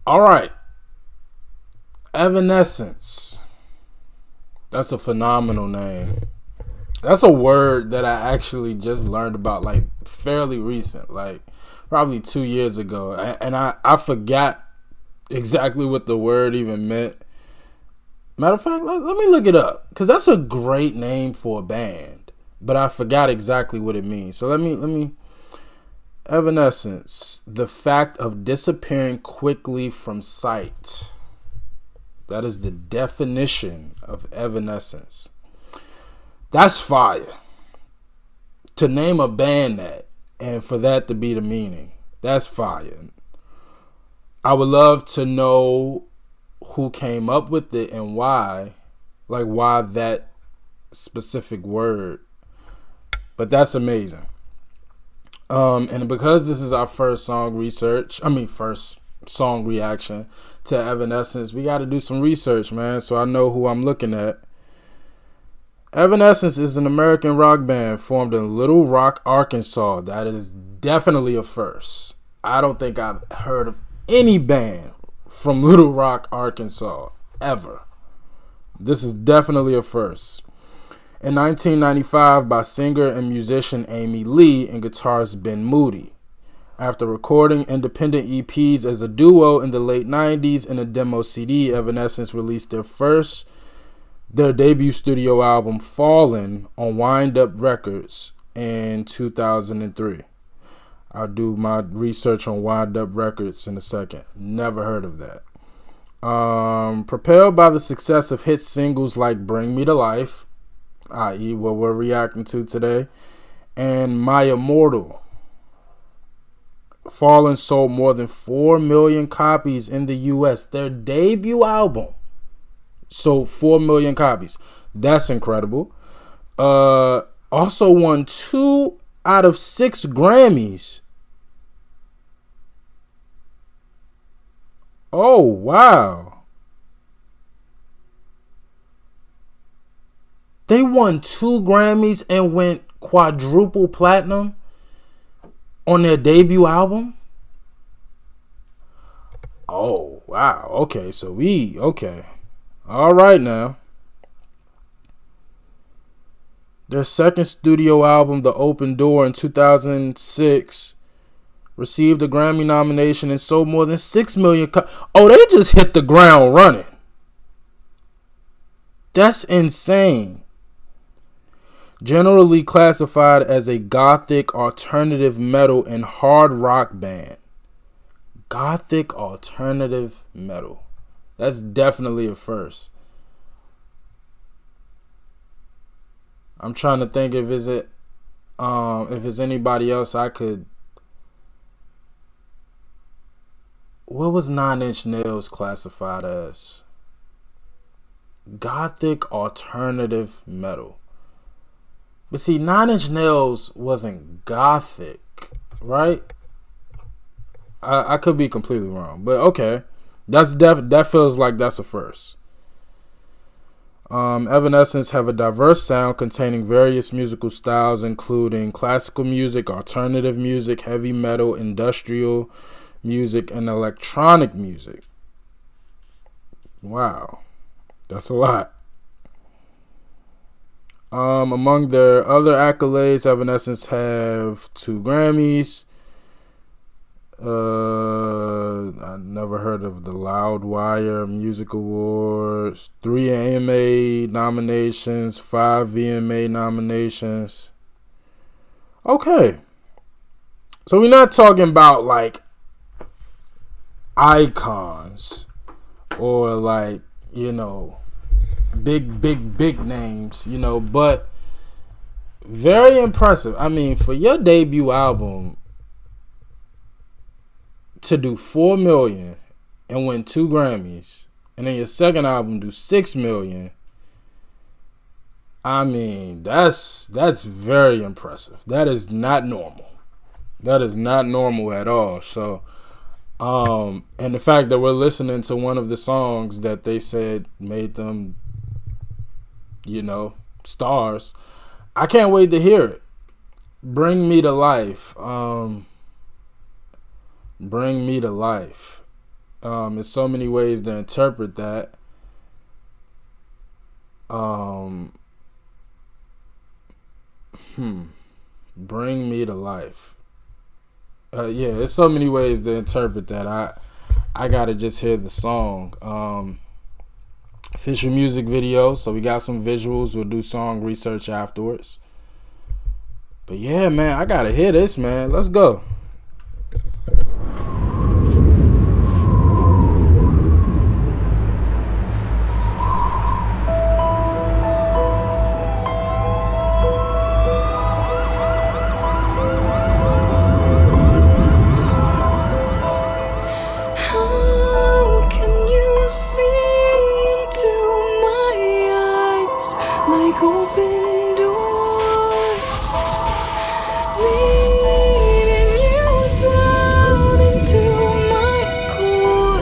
All right. Evanescence. That's a phenomenal name. That's a word that I actually just learned about, like, fairly recent, like probably 2 years ago. And I forgot exactly what the word even meant. Matter of fact, let me look it up, because that's a great name for a band, but I forgot exactly what it means. So let me. Evanescence, the fact of disappearing quickly from sight. That is the definition of evanescence. That's fire. To name a band that, and for that to be the meaning, that's fire. I would love to know who came up with it and why. Like, why that specific word. But that's amazing. And because this is our first song reaction to Evanescence, we got to do some research, man, so I know who I'm looking at. Evanescence is an American rock band formed in Little Rock, Arkansas. That is definitely a first. I don't think I've heard of any band from Little Rock, Arkansas, ever. This is definitely a first. In 1995, by singer and musician Amy Lee and guitarist Ben Moody. After recording independent EPs as a duo in the late 90s and a demo CD, Evanescence released their debut studio album, Fallen, on Wind Up Records in 2003. I'll do my research on Wind Up Records in a second. Never heard of that. Propelled by the success of hit singles like Bring Me to Life, i.e. what we're reacting to today, and My Immortal, Fallen sold more than 4 million copies in the U.S. Their debut album sold 4 million copies. That's incredible. Also won 2 out of 6 Grammys. Oh, wow. They won 2 Grammys and went quadruple platinum on their debut album. Oh, wow. Okay, okay. All right now. Their second studio album, The Open Door, in 2006, received a Grammy nomination and sold more than 6 million. Oh, they just hit the ground running. That's insane. Generally classified as a gothic alternative metal and hard rock band. Gothic alternative metal. That's definitely a first. I'm trying to think if it's anybody else I could. What was 9 Inch Nails classified as? Gothic alternative metal. But see, 9 Inch Nails wasn't gothic, right? I could be completely wrong, but okay. That feels like that's a first. Evanescence have a diverse sound containing various musical styles, including classical music, alternative music, heavy metal, industrial music, and electronic music. Wow, that's a lot. Among their other accolades, Evanescence have 2 Grammys. I never heard of the Loudwire Music Awards. 3 AMA nominations, 5 VMA nominations. Okay. So we're not talking about like icons or like, big names, but very impressive. I mean, for your debut album to do 4 million and win 2 Grammys, and then your second album do 6 million, I mean, that's very impressive. That is not normal. That is not normal at all. So, and the fact that we're listening to one of the songs that they said made them, stars, I can't wait to hear it. Bring Me to Life. Bring Me to Life. There's so many ways to interpret that. Bring me to life. Yeah, there's so many ways to interpret that. I gotta just hear the song. Official music video, so we got some visuals. We'll do song research afterwards. But yeah, man, I gotta hear this, man. Let's go. How can you see into my eyes like open doors, leading you down into my core,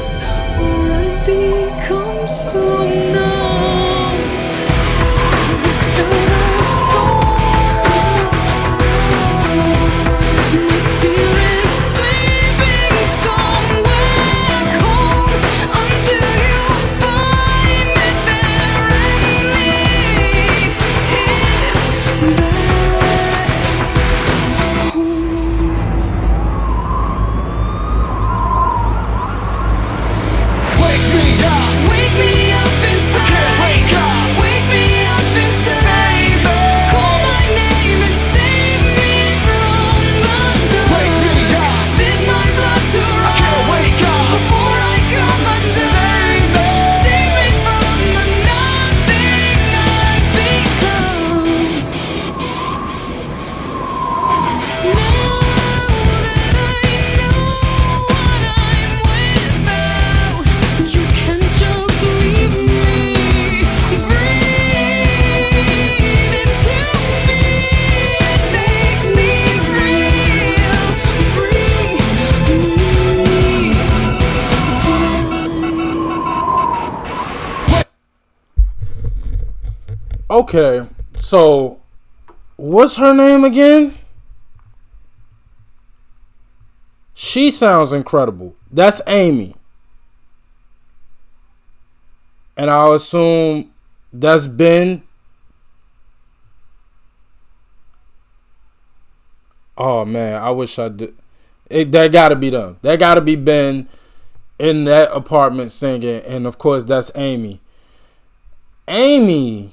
where I become so numb without a soul. My spirit sleeping somewhere cold until you find it there and lead it back home. Wake me up inside. Can't wake up. Wake me up inside. Call my name and save me from the dark. Wake me up. Bid my blood to run. Can't wake up before I come undone. Save me from the nothing I've become. Now that I know what I'm without, you can't just leave me. Breathe into me and make me real. Bring me to life. Okay, so what's her name again? She sounds incredible. That's Amy. And I'll assume that's Ben. Oh man, I wish I did. That gotta be them. That gotta be Ben in that apartment singing. And of course, that's Amy. Amy.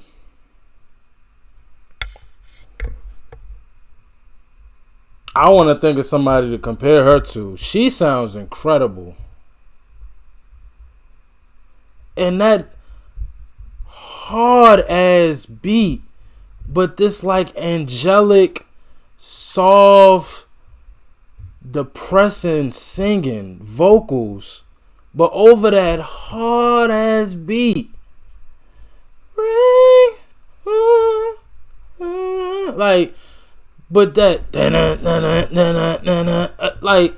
I want to think of somebody to compare her to. She sounds incredible. And that hard ass beat, but this like angelic, soft, depressing singing vocals, but over that hard ass beat. Like, but that like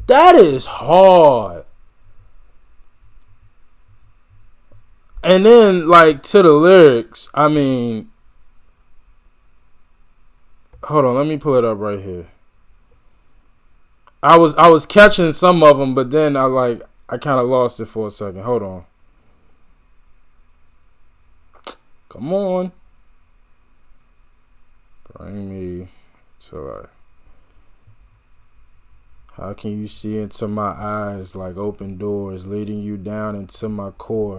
that is hard. And then like to the lyrics, I mean, hold on, let me pull it up right here. I was catching some of them, but then I kind of lost it for a second. Hold on. Come on. Bring me to life. How can you see into my eyes like open doors, leading you down into my core,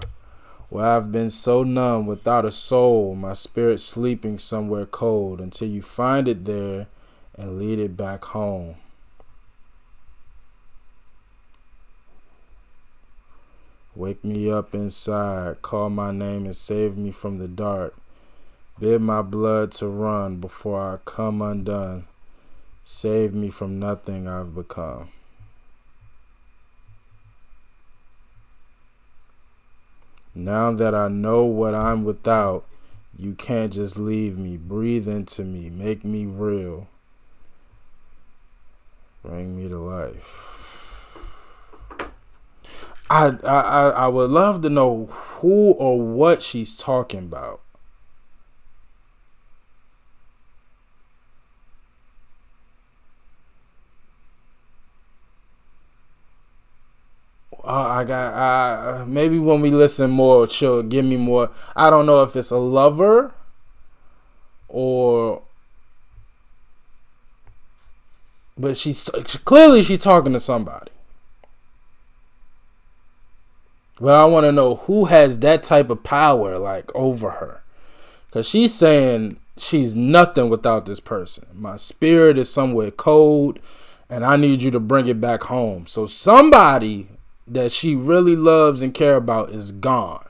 where I've been so numb without a soul, my spirit sleeping somewhere cold, until you find it there and lead it back home. Wake me up inside, call my name and save me from the dark. Bid my blood to run before I come undone. Save me from nothing I've become. Now that I know what I'm without, you can't just leave me. Breathe into me, make me real. Bring me to life. I would love to know who or what she's talking about. I got. Maybe when we listen more, she'll give me more. I don't know if it's a lover or, but clearly she's talking to somebody. But I want to know who has that type of power, like, over her. Because she's saying she's nothing without this person. My spirit is somewhere cold, and I need you to bring it back home. So somebody that she really loves and care about is gone.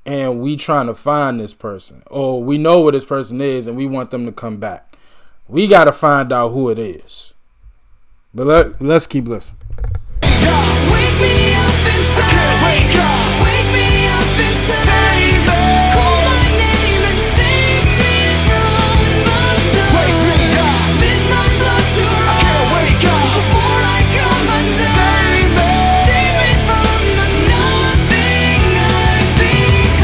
And we trying to find this person. Or we know where this person is, and we want them to come back. We got to find out who it is. But let's keep listening. Wake me up inside. Can't wake up. Wake me up inside. Call my name and save me from the dark. Wake me up. Bid my blood to run. Can't wake up before I come undone. Save me from the nothing I've become.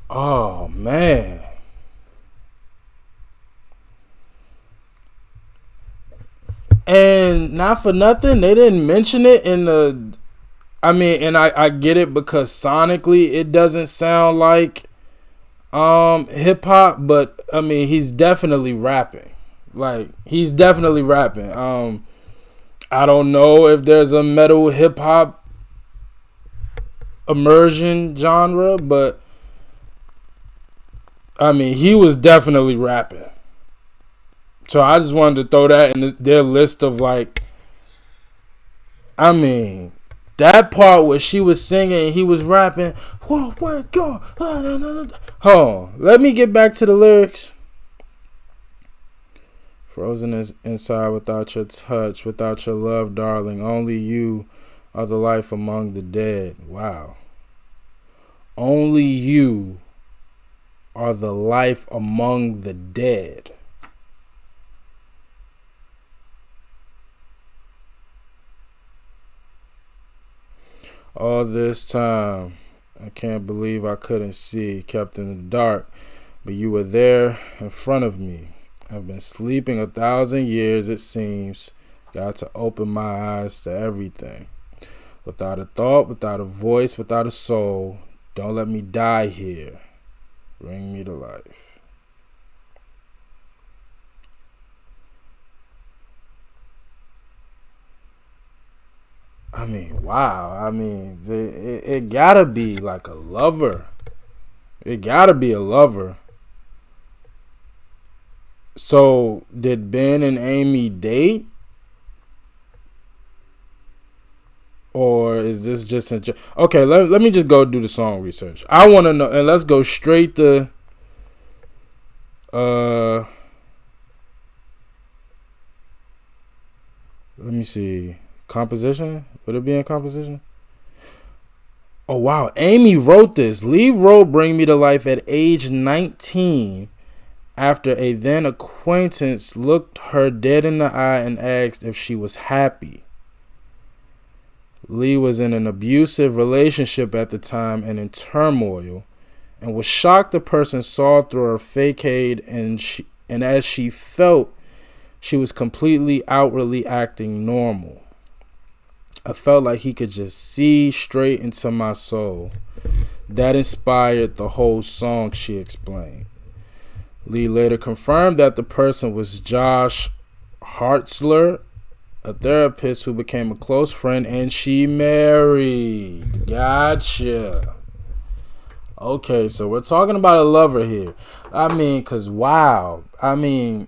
Oh, man. And not for nothing, they didn't mention it in the... I mean, and I get it because sonically it doesn't sound like hip hop, but I mean, he's definitely rapping. Like, he's definitely rapping. I don't know if there's a metal hip hop immersion genre, but I mean, he was definitely rapping. So I just wanted to throw that in their list of, like, I mean, that part where she was singing and he was rapping. Hold on, let me get back to the lyrics. Frozen inside without your touch, without your love, darling. Only you are the life among the dead. Wow. Only you are the life among the dead. All this time, I can't believe I couldn't see, kept in the dark, but you were there in front of me. I've been sleeping 1,000 years, it seems. Got to open my eyes to everything. Without a thought, without a voice, without a soul, don't let me die here. Bring me to life. I mean, wow. I mean, it gotta be like a lover. It gotta be a lover. So did Ben and Amy date, or is this just a okay? Let me just go do the song research. I want to know, and let's go straight to uh. Let me see. Composition? Would it be in composition? Oh wow, Amy wrote this. Lee wrote "Bring Me to Life" at age 19 after a then acquaintance looked her dead in the eye and asked if she was happy. Lee was in an abusive relationship at the time and in turmoil, and was shocked the person saw through her facade, and as she felt she was completely outwardly acting normal. I felt like he could just see straight into my soul. That inspired the whole song, she explained. Lee later confirmed that the person was Josh Hartzler, a therapist who became a close friend, and she married. Gotcha. Okay, so we're talking about a lover here. I mean, cause wow. I mean,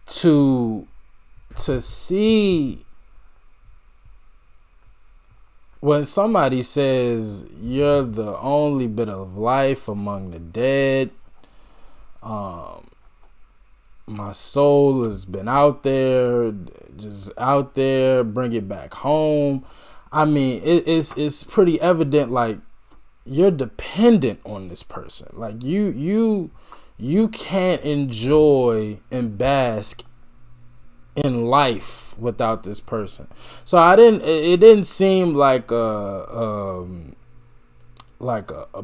to see when somebody says you're the only bit of life among the dead, my soul has been out there, just out there, bring it back home. I mean, it's pretty evident, like, you're dependent on this person. Like, you can't enjoy and bask in life without this person. So it didn't seem like a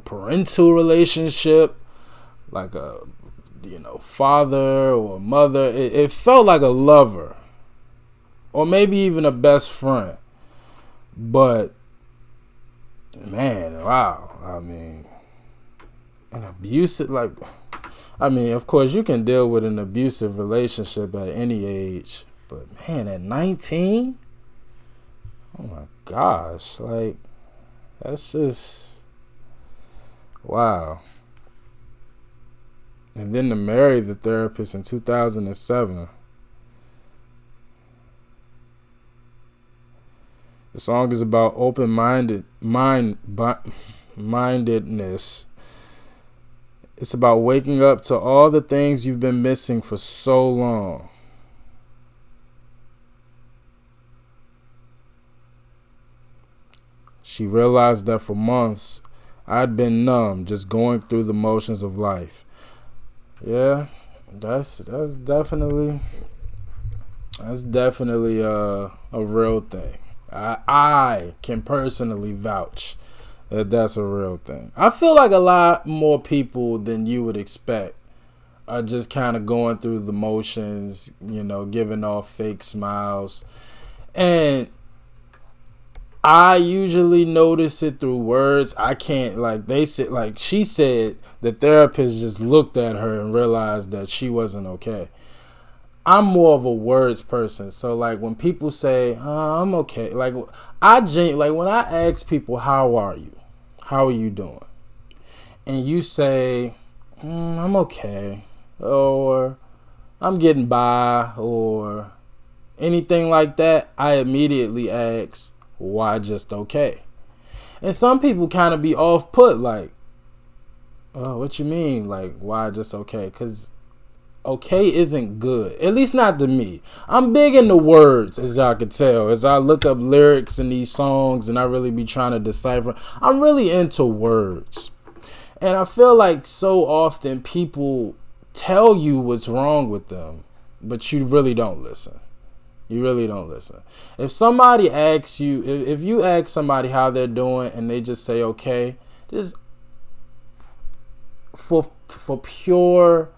parental relationship, like a father or mother. It felt like a lover, or maybe even a best friend. But man, wow. I mean, an abusive, like, I mean, of course you can deal with an abusive relationship at any age, but man, at 19, oh my gosh, like, that's just wow. And then to marry the therapist in 2007. The song is about mindedness. It's about waking up to all the things you've been missing for so long. She realized that for months I'd been numb, just going through the motions of life. Yeah, that's definitely a real thing. I can personally vouch that's a real thing. I feel like a lot more people than you would expect are just kind of going through the motions, giving off fake smiles. And I usually notice it through words. I can't, like they said, like she said, the therapist just looked at her and realized that she wasn't okay. I'm more of a words person. So like when people say, I'm okay. Like when I ask people, how are you? How are you doing? And you say, I'm okay, or I'm getting by, or anything like that, I immediately ask, why just okay? And some people kind of be off put, like, oh, what you mean? Like, why just okay? Because okay isn't good, at least not to me. I'm big into words, as y'all can tell. As I look up lyrics in these songs and I really be trying to decipher, I'm really into words. And I feel like so often people tell you what's wrong with them, but you really don't listen. You really don't listen. If somebody asks you, if you ask somebody how they're doing and they just say okay, just for pure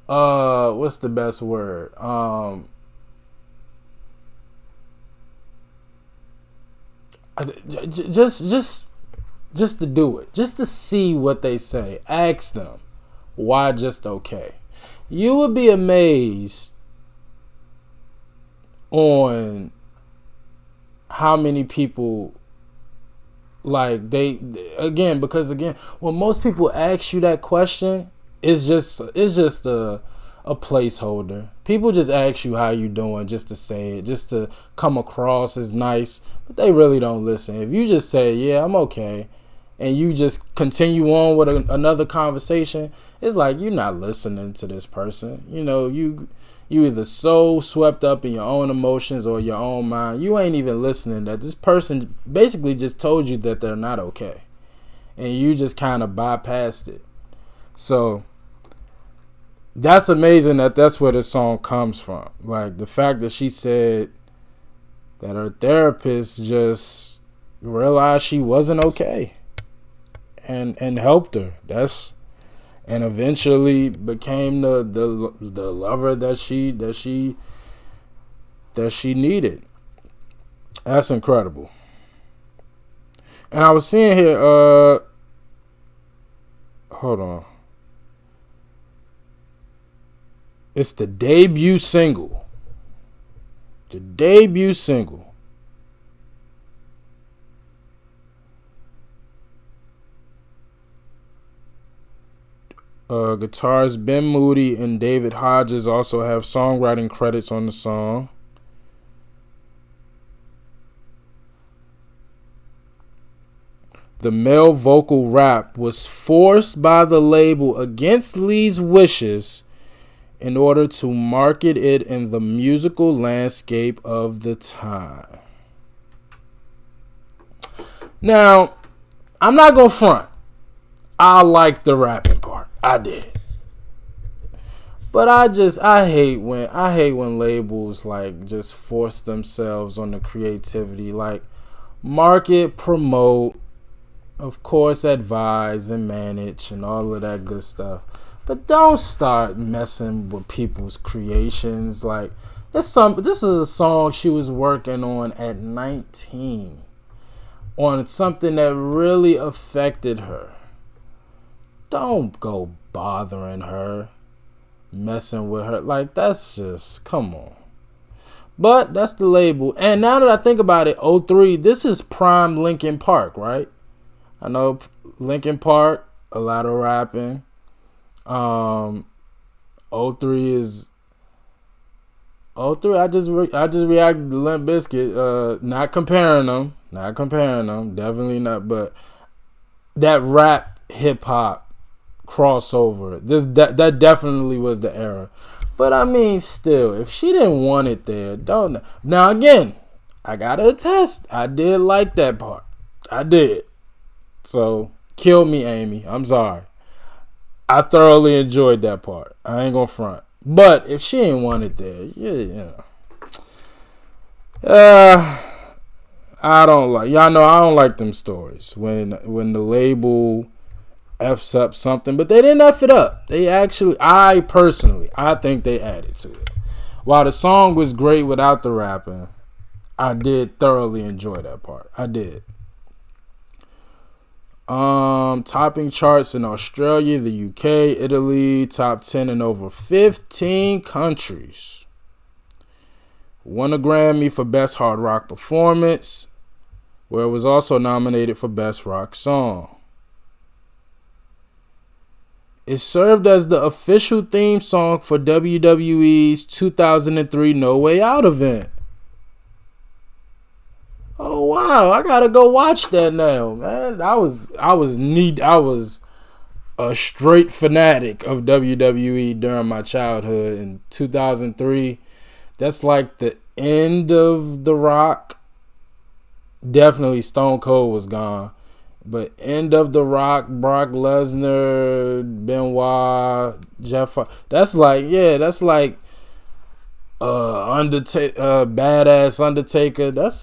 what's the best word? Just to do it, just to see what they say. Ask them, why just okay? You would be amazed on how many people, like, because when most people ask you that question, it's just a placeholder. People just ask you how you doing just to say it, just to come across as nice, but they really don't listen. If you just say, yeah, I'm okay, and you just continue on with another conversation, it's like you're not listening to this person. You know, you either so swept up in your own emotions or your own mind, you ain't even listening, that this person basically just told you that they're not okay, and you just kind of bypassed it. So that's amazing that that's where this song comes from. Like the fact that she said that her therapist just realized she wasn't okay and helped her. And eventually became the lover that she needed. That's incredible. And I was seeing here, hold on. It's the debut single. The debut single. Guitarist Ben Moody and David Hodges also have songwriting credits on the song. The male vocal rap was forced by the label against Lee's wishes in order to market it in the musical landscape of the time. Now, I'm not going to front. I like the rapping part. I did. But I hate when labels like just force themselves on the creativity. Like market, promote, of course advise and manage and all of that good stuff. But don't start messing with people's creations. Like this is a song she was working on at 19 on something that really affected her. Don't go bothering her, messing with her. Like, that's just, come on. But that's the label. And now that I think about it, 03, this is prime Linkin Park, right? I know Linkin Park, a lot of rapping. 03 is 03. I just reacted to Limp Bizkit. Not comparing them, definitely not. But that rap hip hop crossover, that definitely was the era. But I mean, still, if she didn't want it there, don't. Now again, I gotta attest, I did like that part. I did. So kill me, Amy. I'm sorry. I thoroughly enjoyed that part. I ain't gonna front. But if she ain't want it there, I don't like. Y'all know I don't like them stories when the label F's up something, but they didn't F it up. They actually, I think they added to it. While the song was great without the rapping, I did thoroughly enjoy that part. I did. Topping charts in Australia, the UK, Italy, top 10 in over 15 countries. Won a Grammy for Best Hard Rock Performance, where it was also nominated for Best Rock Song. It served as the official theme song for WWE's 2003 No Way Out event. Oh wow, I gotta go watch that now, man. I was a straight fanatic of WWE during my childhood in 2003. That's like the end of The Rock. Definitely Stone Cold was gone. But end of The Rock, Brock Lesnar, Benoit, Jeff. That's like badass Undertaker. That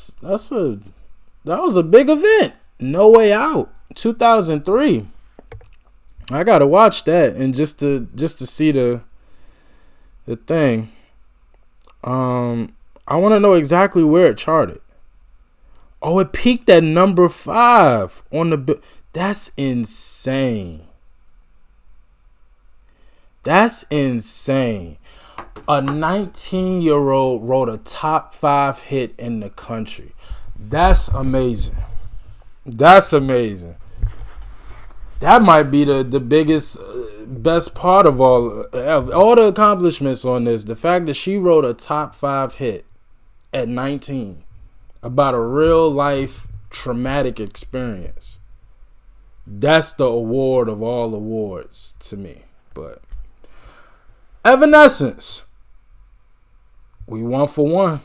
was a big event. No Way Out, 2003. I gotta watch that and just to see the thing. I want to know exactly where it charted. Oh, it peaked at number 5 on the. That's insane. That's insane. A 19-year-old wrote a top 5 hit in the country. That's amazing. That's amazing. that might be the biggest, best part of all the accomplishments on this. The fact that she wrote a top 5 hit at 19 about a real life traumatic experience. That's the award of all awards to me. But Evanescence, we 1 for 1.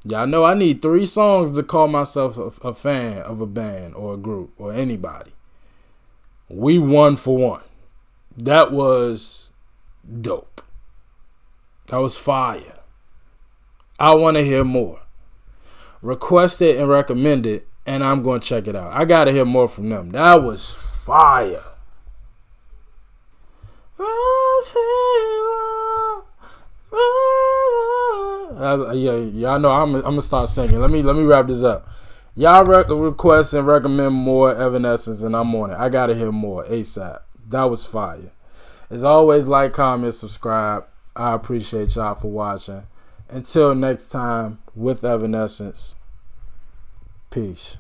Y'all know I need 3 songs to call myself a fan of a band or a group or anybody. We 1 for 1. That was dope. That was fire. I want to hear more. Request it and recommend it, and I'm going to check it out. I got to hear more from them. That was fire. Y'all know I'm gonna start singing. Let me wrap this up. Y'all request and recommend more Evanescence, and I'm on it. I gotta hear more ASAP. That was fire. As always, like, comment, subscribe. I appreciate y'all for watching. Until next time with Evanescence. Peace.